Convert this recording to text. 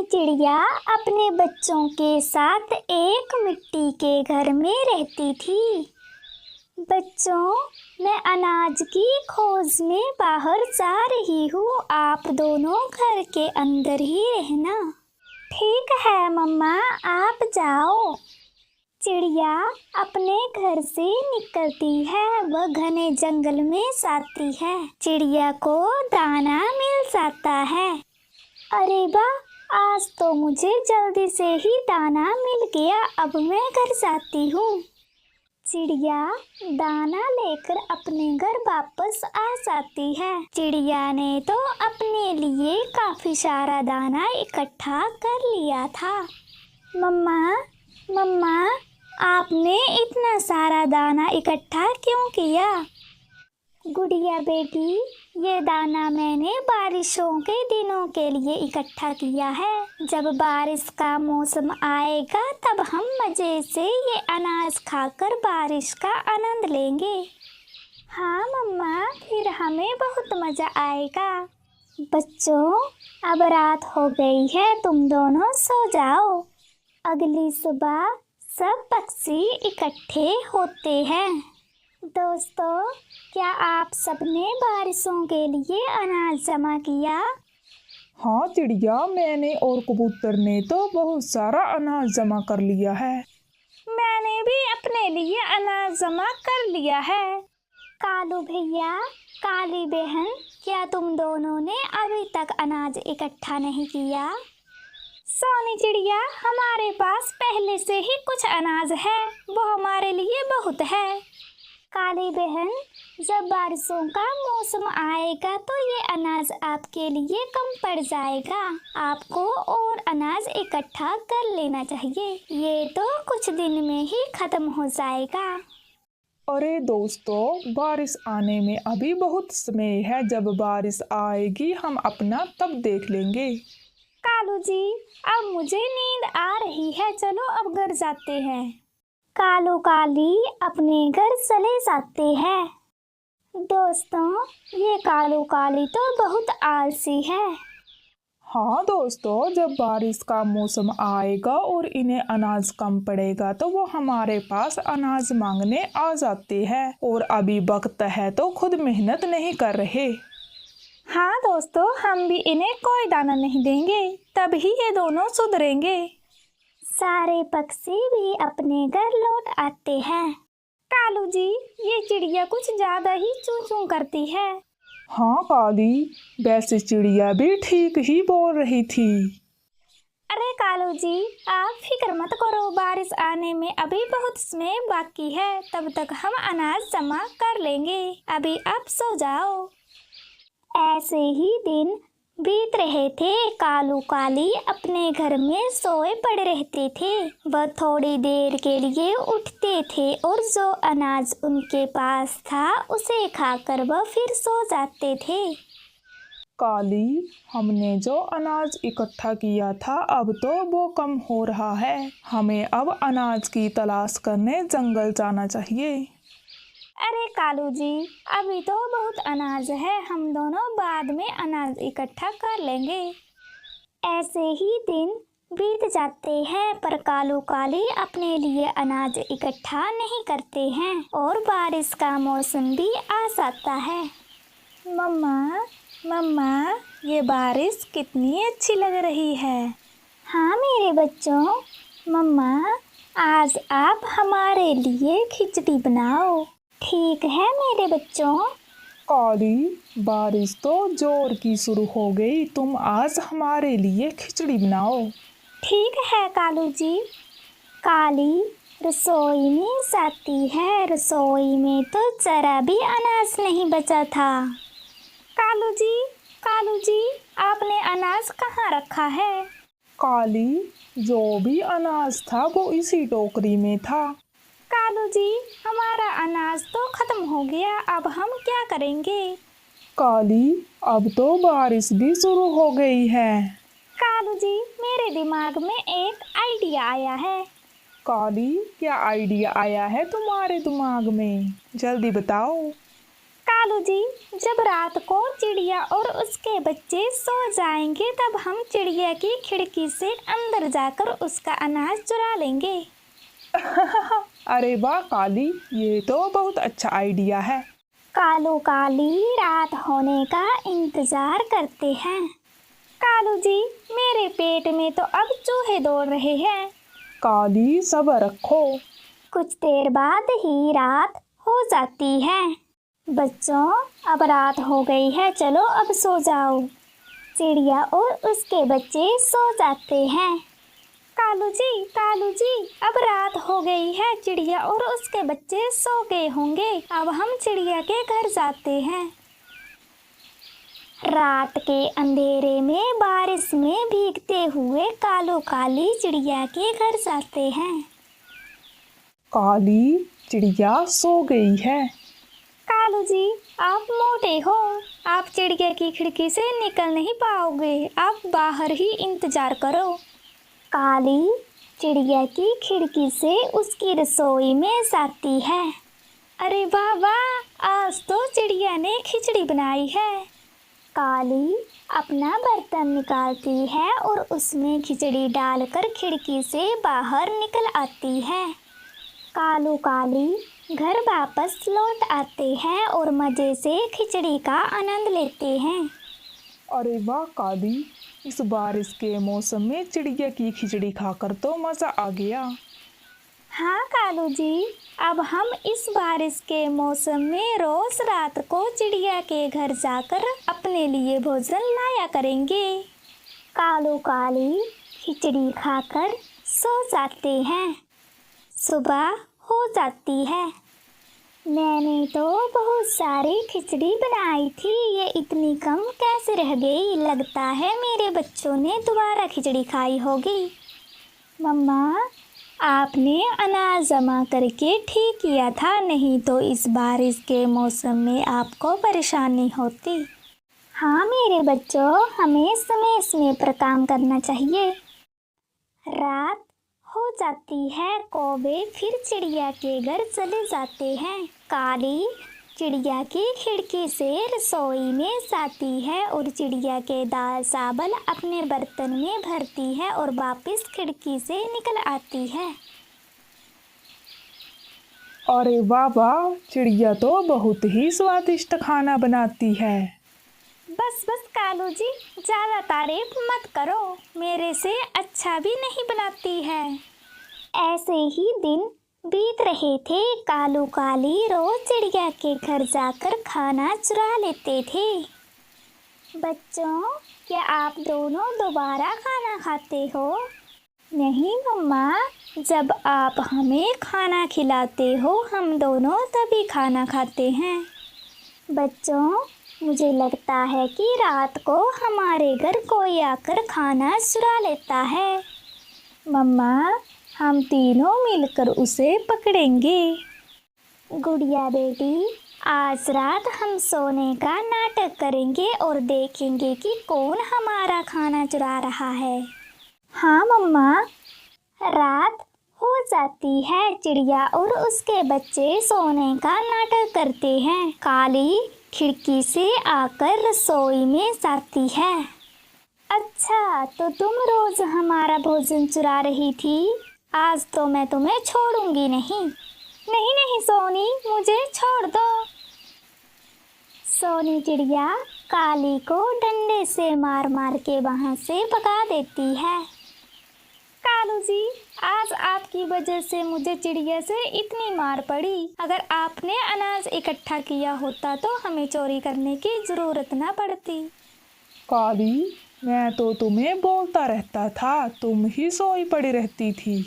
चिड़िया अपने बच्चों के साथ एक मिट्टी के घर में रहती थी। बच्चों, मैं अनाज की खोज में बाहर जा रही हूँ, आप दोनों घर के अंदर ही रहना। ठीक है मम्मा, आप जाओ। चिड़िया अपने घर से निकलती है, वह घने जंगल में जाती है। चिड़िया को दाना मिल जाता है। अरे वाह, आज तो मुझे जल्दी से ही दाना मिल गया, अब मैं घर जाती हूँ। चिड़िया दाना लेकर अपने घर वापस आ जाती है। चिड़िया ने तो अपने लिए काफी सारा दाना इकट्ठा कर लिया था। मम्मा, मम्मा, आपने इतना सारा दाना इकट्ठा क्यों किया? गुड़िया बेटी, ये दाना मैंने बारिशों के दिनों के लिए इकट्ठा किया है। जब बारिश का मौसम आएगा तब हम मज़े से ये अनाज खाकर बारिश का आनंद लेंगे। हाँ मम्मा, फिर हमें बहुत मज़ा आएगा। बच्चों, अब रात हो गई है, तुम दोनों सो जाओ। अगली सुबह सब पक्षी इकट्ठे होते हैं। दोस्तों, क्या आप सबने बारिशों के लिए अनाज जमा किया? हाँ चिड़िया, मैंने और कबूतर ने तो बहुत सारा अनाज जमा कर लिया है। मैंने भी अपने लिए अनाज जमा कर लिया है। कालू भैया, काली बहन, क्या तुम दोनों ने अभी तक अनाज इकट्ठा नहीं किया? सोनी चिड़िया, हमारे पास पहले से ही कुछ अनाज है, वो हमारे लिए बहुत है। काली बहन, जब बारिशों का मौसम आएगा तो ये अनाज आपके लिए कम पड़ जाएगा, आपको और अनाज इकट्ठा कर लेना चाहिए, ये तो कुछ दिन में ही खत्म हो जाएगा। अरे दोस्तों, बारिश आने में अभी बहुत समय है, जब बारिश आएगी हम अपना तब देख लेंगे। कालू जी, अब मुझे नींद आ रही है, चलो अब घर जाते हैं। कालू काली अपने घर चले जाते हैं। दोस्तों, ये कालू काली तो बहुत आलसी है। हाँ दोस्तों, जब बारिश का मौसम आएगा और इन्हें अनाज कम पड़ेगा तो वो हमारे पास अनाज मांगने आ जाते हैं, और अभी वक्त है तो खुद मेहनत नहीं कर रहे। हाँ दोस्तों, हम भी इन्हें कोई दाना नहीं देंगे, तभी ये दोनों सुधरेंगे। सारे पक्षी भी अपने घर लौट आते हैं। कालू जी, ये चिड़िया कुछ ज्यादा ही चूं चूं करती है। हाँ काली, वैसे चिड़िया भी ठीक ही बोल रही थी। अरे कालू जी, आप फिक्र मत करो, बारिश आने में अभी बहुत समय बाकी है, तब तक हम अनाज जमा कर लेंगे, अभी आप सो जाओ। ऐसे ही दिन बीत रहे थे। कालू काली अपने घर में सोए पड़े रहते थे। वह थोड़ी देर के लिए उठते थे और जो अनाज उनके पास था उसे खाकर वह फिर सो जाते थे। काली, हमने जो अनाज इकट्ठा किया था अब तो वो कम हो रहा है, हमें अब अनाज की तलाश करने जंगल जाना चाहिए। अरे कालू जी, अभी तो बहुत अनाज है, हम दोनों बाद में अनाज इकट्ठा कर लेंगे। ऐसे ही दिन बीत जाते हैं, पर कालू काली अपने लिए अनाज इकट्ठा नहीं करते हैं और बारिश का मौसम भी आ जाता है। मम्मा, मम्मा, ये बारिश कितनी अच्छी लग रही है। हाँ मेरे बच्चों, मम्मा, आज आप हमारे लिए खिचड़ी बनाओ। ठीक है मेरे बच्चों। काली, बारिश तो जोर की शुरू हो गई, तुम आज हमारे लिए खिचड़ी बनाओ। ठीक है कालू जी। काली रसोई में जाती है, रसोई में तो जरा भी अनाज नहीं बचा था। कालू जी, कालू जी, आपने अनाज कहाँ रखा है? काली, जो भी अनाज था वो इसी टोकरी में था। कालू जी, हमारा अनाज तो खत्म हो गया, अब हम क्या करेंगे? काली, अब तो बारिश भी शुरू हो गई है। कालू जी, मेरे दिमाग में एक आइडिया आया है। काली, क्या आइडिया आया है तुम्हारे दिमाग में? जल्दी बताओ। कालू जी, जब रात को चिड़िया और उसके बच्चे सो जाएंगे तब हम चिड़िया की खिड़की से अंदर जाकर उसका अनाज चुरा लेंगे। अरे वाह काली, ये तो बहुत अच्छा आइडिया है। कालू काली रात होने का इंतजार करते हैं। कालू जी, मेरे पेट में तो अब चूहे दौड़ रहे हैं। काली सब्र रखो। कुछ देर बाद ही रात हो जाती है। बच्चों, अब रात हो गई है, चलो अब सो जाओ। चिड़िया और उसके बच्चे सो जाते हैं। कालू जी, अब रात हो गई है, चिड़िया और उसके बच्चे सो गए होंगे, अब हम चिड़िया के घर जाते हैं। रात के अंधेरे में बारिश में भीगते हुए कालू काली चिड़िया के घर जाते हैं। काली, चिड़िया सो गई है। कालू जी, आप मोटे हो, आप चिड़िया की खिड़की से निकल नहीं पाओगे, आप बाहर ही इंतजार करो। काली चिड़िया की खिड़की से उसकी रसोई में जाती है। अरे वाह वाह, आज तो चिड़िया ने खिचड़ी बनाई है। काली अपना बर्तन निकालती है और उसमें खिचड़ी डालकर खिड़की से बाहर निकल आती है। कालू काली घर वापस लौट आते हैं और मज़े से खिचड़ी का आनंद लेते हैं। अरे वाह काली, इस बारिश के मौसम में चिड़िया की खिचड़ी खाकर तो मज़ा आ गया। हाँ कालू जी, अब हम इस बारिश के मौसम में रोज रात को चिड़िया के घर जाकर अपने लिए भोजन लाया करेंगे। कालू काली खिचड़ी खाकर सो जाते हैं। सुबह हो जाती है। मैंने तो बहुत सारी खिचड़ी बनाई थी, ये इतनी कम कैसे रह गई? लगता है मेरे बच्चों ने दोबारा खिचड़ी खाई होगी। मम्मा, आपने अनाज जमा करके ठीक किया था, नहीं तो इस बारिश के मौसम में आपको परेशानी होती। हाँ मेरे बच्चों, हमें समय समय पर काम करना चाहिए। रात हो जाती है। कौवे फिर चिड़िया के घर चले जाते हैं। काली चिड़िया की खिड़की से रसोई में जाती है और चिड़िया के दाल चावल अपने बर्तन में भरती है और वापस खिड़की से निकल आती है। अरे वाह वाह, चिड़िया तो बहुत ही स्वादिष्ट खाना बनाती है। बस बस कालू जी, ज़्यादा तारीफ मत करो, मेरे से अच्छा भी नहीं बनाती है। ऐसे ही दिन बीत रहे थे। कालू काली रोज चिड़िया के घर जाकर खाना चुरा लेते थे। बच्चों, क्या आप दोनों दोबारा खाना खाते हो? नहीं मम्मा, जब आप हमें खाना खिलाते हो हम दोनों तभी खाना खाते हैं। बच्चों, मुझे लगता है कि रात को हमारे घर कोई आकर खाना चुरा लेता है। मम्मा, हम तीनों मिलकर उसे पकड़ेंगे। गुड़िया बेटी, आज रात हम सोने का नाटक करेंगे और देखेंगे कि कौन हमारा खाना चुरा रहा है। हाँ मम्मा। रात हो जाती है। चिड़िया और उसके बच्चे सोने का नाटक करते हैं। काली खिड़की से आकर रसोई में जाती है। अच्छा, तो तुम रोज हमारा भोजन चुरा रही थी, आज तो मैं तुम्हें छोड़ूंगी नहीं। नहीं नहीं सोनी, मुझे छोड़ दो। सोनी चिड़िया काली को डंडे से मार मार के वहाँ से भगा देती है। कालू जी, आज आपकी वजह से मुझे चिड़िया से इतनी मार पड़ी। अगर आपने अनाज इकट्ठा किया होता तो हमें चोरी करने की ज़रूरत ना पड़ती। काली, मैं तो तुम्हें बोलता रहता था, तुम ही सोई पड़ी रहती थी।